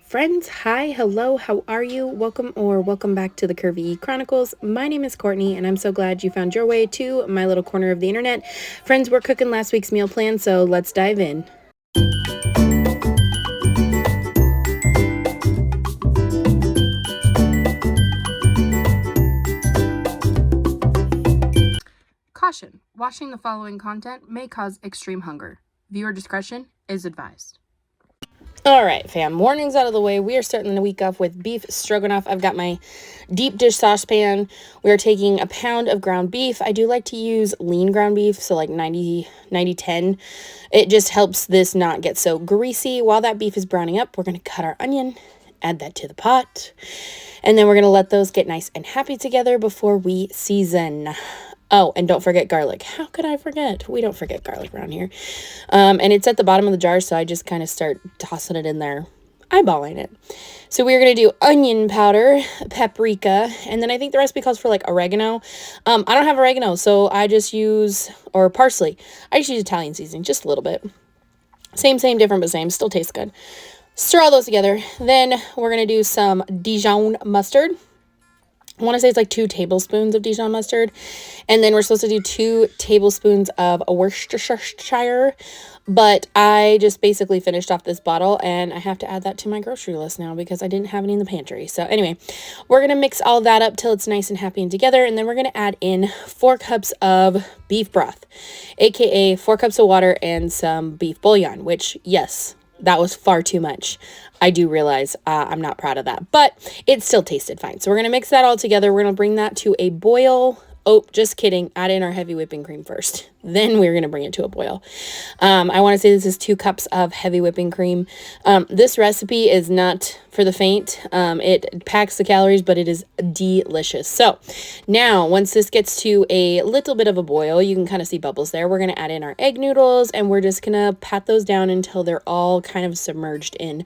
Friends, hi, hello, how are you? Welcome back to the Curvy E Chronicles. My name is Courtney, and I'm so glad you found your way to my little corner of the internet. Friends, we're cooking last week's meal plan, so let's dive in. Caution, watching the following content may cause extreme hunger. Viewer discretion is advised. All right, fam, morning's out of the way. We are starting the week off with beef stroganoff. I've got my deep dish saucepan. We are taking a pound of ground beef. I do like to use lean ground beef, so like 90-10. It just helps this not get so greasy. While that beef is browning up, we're going to cut our onion, add that to the pot, and then we're going to let those get nice and happy together before we season. Oh, and don't forget garlic. How could I forget? We don't forget garlic around here. And it's at the bottom of the jar, so I just kind of start tossing it in there, eyeballing it. So we're going to do onion powder, paprika, and then I think the recipe calls for like oregano. I don't have oregano, so I just use, or parsley. I just use Italian seasoning, just a little bit. Same, different, but same. Still tastes good. Stir all those together. Then we're going to do some Dijon mustard. I want to say it's like 2 tablespoons of Dijon mustard. And then we're supposed to do 2 tablespoons of Worcestershire. But I just basically finished off this bottle and I have to add that to my grocery list now because I didn't have any in the pantry. So anyway, we're going to mix all that up till it's nice and happy and together. And then we're going to add in 4 cups of beef broth, aka 4 cups of water and some beef bouillon, which, yes, that was far too much. I do realize I'm not proud of that, but it still tasted fine. So we're going to mix that all together. We're going to bring that to a boil. Oh, just kidding. Add in our heavy whipping cream first. Then we're going to bring it to a boil. I want to say this is 2 cups of heavy whipping cream. This recipe is not for the faint. It packs the calories, but it is delicious. So now once this gets to a little bit of a boil, you can kind of see bubbles there. We're going to add in our egg noodles and we're just going to pat those down until they're all kind of submerged in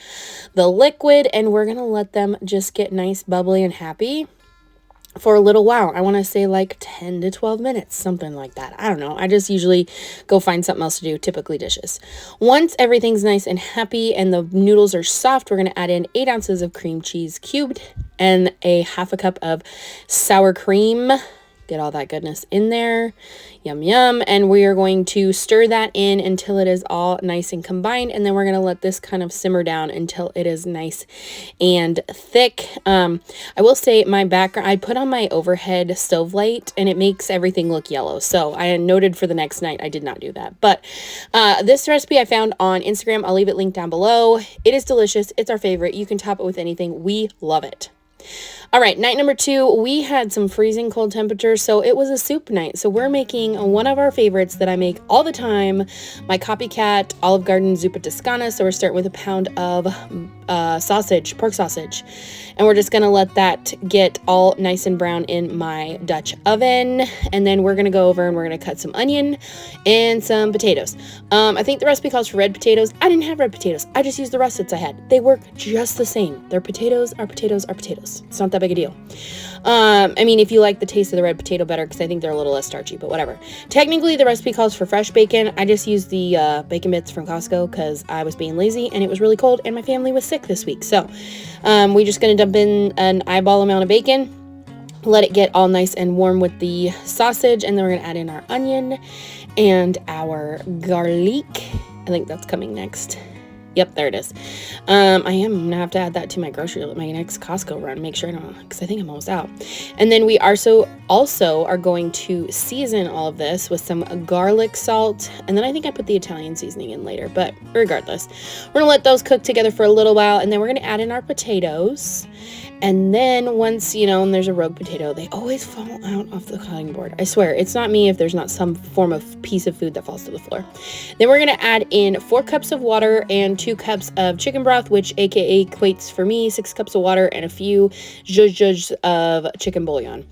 the liquid. And we're going to let them just get nice, bubbly, and happy for a little while. I want to say like 10 to 12 minutes, something like that. I don't know. I just usually go find something else to do, typically dishes. Once everything's nice and happy and the noodles are soft, we're going to add in 8 ounces of cream cheese cubed and a half a cup of sour cream. Get all that goodness in there. Yum, yum. And we are going to stir that in until it is all nice and combined. And then we're going to let this kind of simmer down until it is nice and thick. I will say my background, I put on my overhead stove light and it makes everything look yellow. So I noted for the next night, I did not do that. But this recipe I found on Instagram. I'll leave it linked down below. It is delicious. It's our favorite. You can top it with anything. We love it. All right, night number 2, we had some freezing cold temperatures, so it was a soup night. So we're making one of our favorites that I make all the time, my Copycat Olive Garden Zuppa Toscana. So we're starting with a pound of pork sausage. And we're just going to let that get all nice and brown in my Dutch oven. And then we're going to go over and we're going to cut some onion and some potatoes. I think the recipe calls for red potatoes. I didn't have red potatoes. I just used the russets I had. They work just the same. Their potatoes are potatoes are potatoes. It's not that big a deal. I mean, if you like the taste of the red potato better, because I think they're a little less starchy, but whatever. Technically, the recipe calls for fresh bacon. I just used the bacon bits from Costco because I was being lazy and it was really cold and my family was sick this week. So we're just going to dump in an eyeball amount of bacon, let it get all nice and warm with the sausage, and then we're going to add in our onion and our garlic. I think that's coming next. Yep, there it is. I am going to have to add that to my next Costco run. Make sure I don't, because I think I'm almost out. And then we also are going to season all of this with some garlic salt. And then I think I put the Italian seasoning in later. But regardless, we're going to let those cook together for a little while. And then we're going to add in our potatoes. And then once, and there's a rogue potato, they always fall out off the cutting board. I swear, it's not me if there's not some form of piece of food that falls to the floor. Then we're going to add in 4 cups of water and 2 cups of chicken broth, which aka equates for me 6 cups of water and a few zhuzh of chicken bouillon.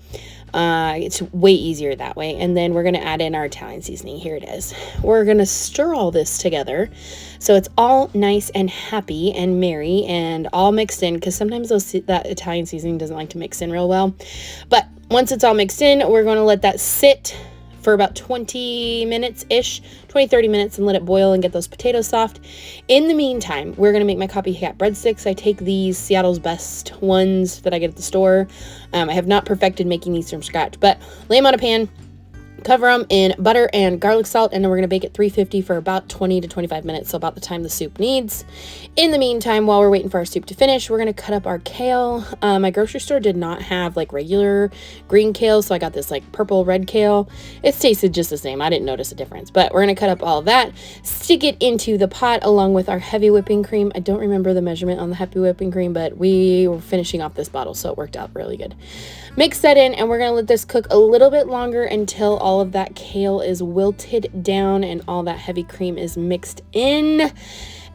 It's way easier that way. And then we're going to add in our Italian seasoning. Here it is. We're going to stir all this together so it's all nice and happy and merry and all mixed in, because sometimes that Italian seasoning doesn't like to mix in real well. But once it's all mixed in, we're going to let that sit for about 20 minutes-ish, 20-30 minutes, and let it boil and get those potatoes soft. In the meantime, we're going to make my Copycat breadsticks. I take these Seattle's Best ones that I get at the store. I have not perfected making these from scratch, but lay them on a pan, cover them in butter and garlic salt, and then we're going to bake at 350 for about 20 to 25 minutes, so about the time the soup needs. In the meantime, while we're waiting for our soup to finish, we're going to cut up our kale. My grocery store did not have like regular green kale, so I got this like purple red kale. It tasted just the same. I didn't notice a difference, but we're going to cut up all of that, stick it into the pot along with our heavy whipping cream. I don't remember the measurement on the heavy whipping cream, but we were finishing off this bottle, so it worked out really good. Mix that in, and we're going to let this cook a little bit longer until all of that kale is wilted down and all that heavy cream is mixed in.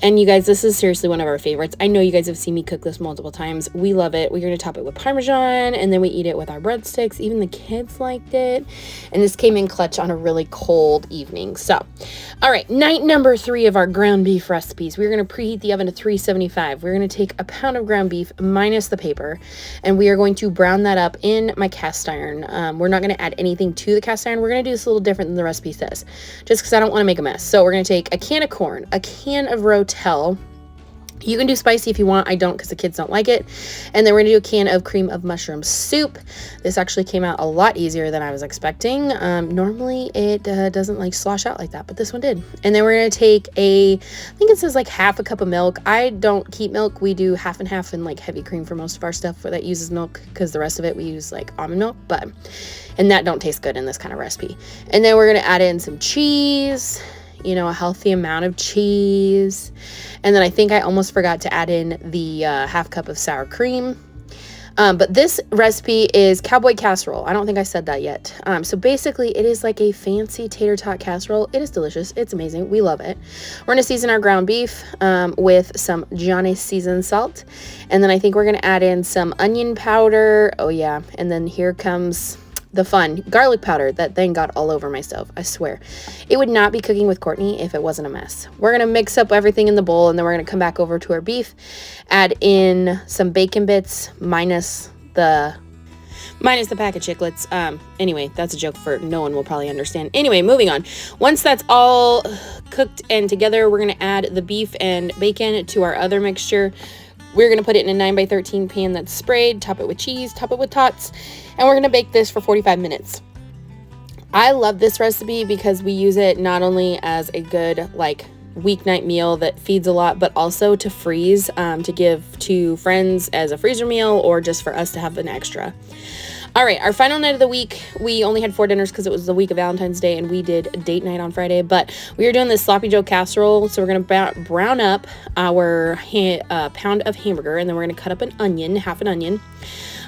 And you guys, this is seriously one of our favorites. I know you guys have seen me cook this multiple times. We love it. We're going to top it with Parmesan, and then we eat it with our breadsticks. Even the kids liked it. And this came in clutch on a really cold evening. So, all right, night number 3 of our ground beef recipes. We're going to preheat the oven to 375. We're going to take a pound of ground beef minus the paper, and we are going to brown that up in my cast iron. We're not going to add anything to the cast iron. We're going to do this a little different than the recipe says, just because I don't want to make a mess. So we're going to take a can of corn, a can of rotel. You can do spicy if you want. I don't, because the kids don't like it. And then we're going to do a can of cream of mushroom soup. This actually came out a lot easier than I was expecting. Normally it doesn't like slosh out like that, but this one did. And then we're going to take I think it says like half a cup of milk. I don't keep milk. We do half and half and like heavy cream for most of our stuff that uses milk, because the rest of it we use like almond milk, and that don't taste good in this kind of recipe. And then we're going to add in some cheese, a healthy amount of cheese. And then I think I almost forgot to add in the half cup of sour cream. But this recipe is Cowboy Casserole. I don't think I said that yet. So basically it is like a fancy tater tot casserole. It is delicious. It's amazing. We love it. We're going to season our ground beef with some Johnny seasoned salt. And then I think we're going to add in some onion powder. Oh yeah. And then here comes the fun garlic powder that then got all over my stove. I swear it would not be cooking with Courtney if it wasn't a mess. We're gonna mix up everything in the bowl, and then we're gonna come back over to our beef, add in some bacon bits minus the pack of chiclets. Anyway, that's a joke for no one will probably understand. Anyway, moving on. Once that's all cooked and together, we're gonna add the beef and bacon to our other mixture. We're going to put it in a 9x13 pan that's sprayed, top it with cheese, top it with tots, and we're going to bake this for 45 minutes. I love this recipe because we use it not only as a good like weeknight meal that feeds a lot, but also to freeze, to give to friends as a freezer meal, or just for us to have an extra. All right, our final night of the week, we only had 4 dinners because it was the week of Valentine's Day, and we did a date night on Friday, but we are doing this sloppy Joe casserole. So we're going to brown up our pound of hamburger, and then we're going to cut up an onion, half an onion,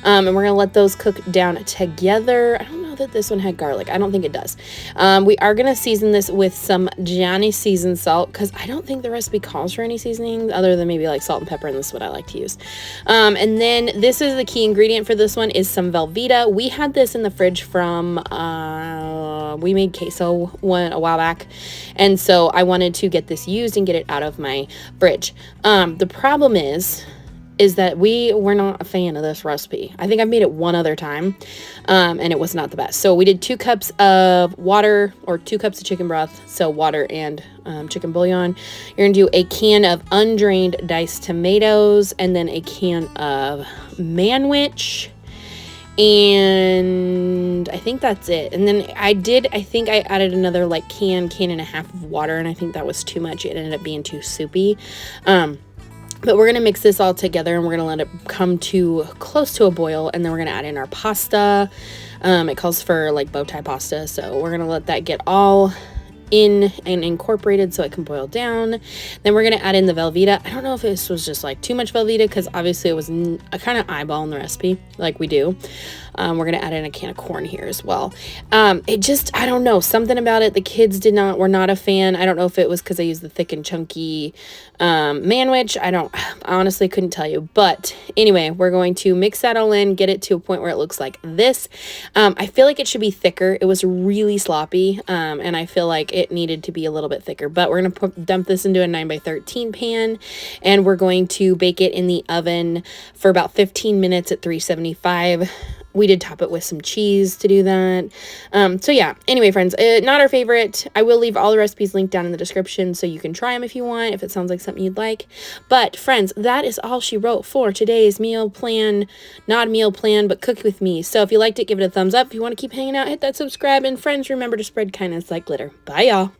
and we're going to let those cook down together. I don't know that this one had garlic. I don't think it does. We are going to season this with some Johnny seasoned salt, because I don't think the recipe calls for any seasoning other than maybe like salt and pepper, and this is what I like to use. And then this is the key ingredient for this one, is some Velveeta. We had this in the fridge from, we made queso a while back, and so I wanted to get this used and get it out of my fridge. The problem is that we were not a fan of this recipe. I think I've made it one other time, and it was not the best. So we did 2 cups of water, or 2 cups of chicken broth, so water and chicken bouillon. You're gonna do a can of undrained diced tomatoes, and then a can of manwich, and I think that's it. And then I think I added another like can and a half of water, and I think that was too much. It ended up being too soupy. But we're going to mix this all together, and we're going to let it come to close to a boil, and then we're going to add in our pasta. It calls for like bow tie pasta, so we're going to let that get all in and incorporated so it can boil down. Then we're going to add in the Velveeta. I don't know if this was just like too much Velveeta, because obviously it was a kind of eyeball in the recipe like we do. We're going to add in a can of corn here as well. It just, I don't know, something about it. The kids were not a fan. I don't know if it was because I used the thick and chunky manwich. I honestly couldn't tell you. But anyway, we're going to mix that all in, get it to a point where it looks like this. I feel like it should be thicker. It was really sloppy, and I feel like it needed to be a little bit thicker. But we're going to dump this into a 9x13 pan, and we're going to bake it in the oven for about 15 minutes at 375. We did top it with some cheese to do that. So yeah, anyway, friends, not our favorite. I will leave all the recipes linked down in the description so you can try them if you want, if it sounds like something you'd like. But friends, that is all she wrote for today's meal plan. Not meal plan, but cook with me. So if you liked it, give it a thumbs up. If you want to keep hanging out, hit that subscribe. And friends, remember to spread kindness like glitter. Bye, y'all.